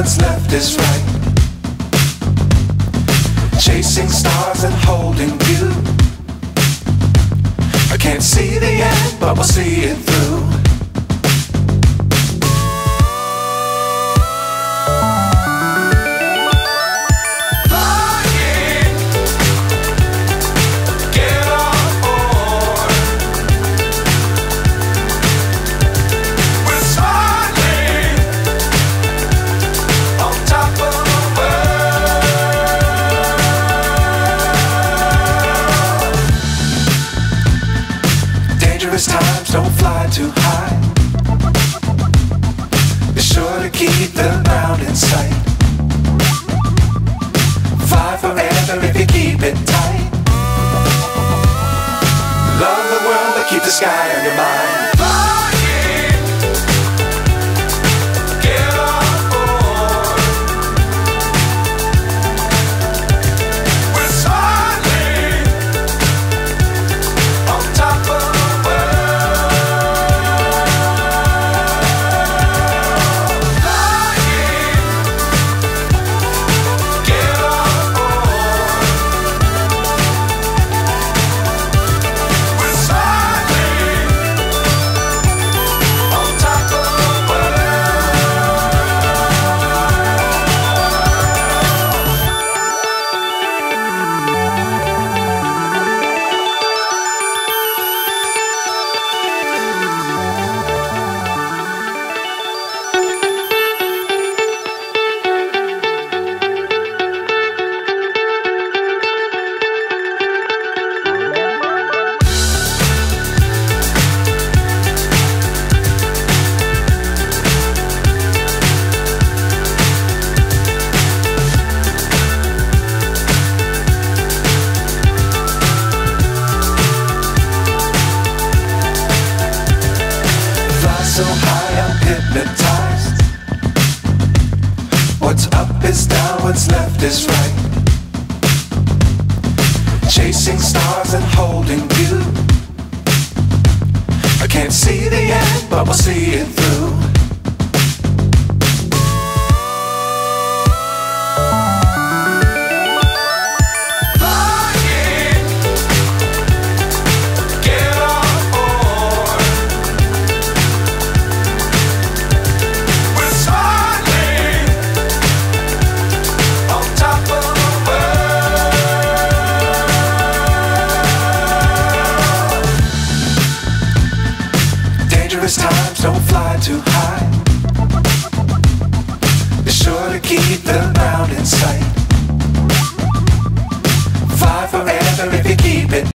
what's left is right. Chasing stars and holding you. I can't see the end, but we'll see it through. Times don't fly too high. Be sure to keep the ground in sight. Fly forever if you keep it tight. Love the world but keep the sky on your mind. So high I'm hypnotized. What's up is down, what's left is right. Chasing stars and holding you. I can't see the end, but we'll see it through. Times don't fly too high. Be sure to keep the ground in sight. Fly forever if you keep it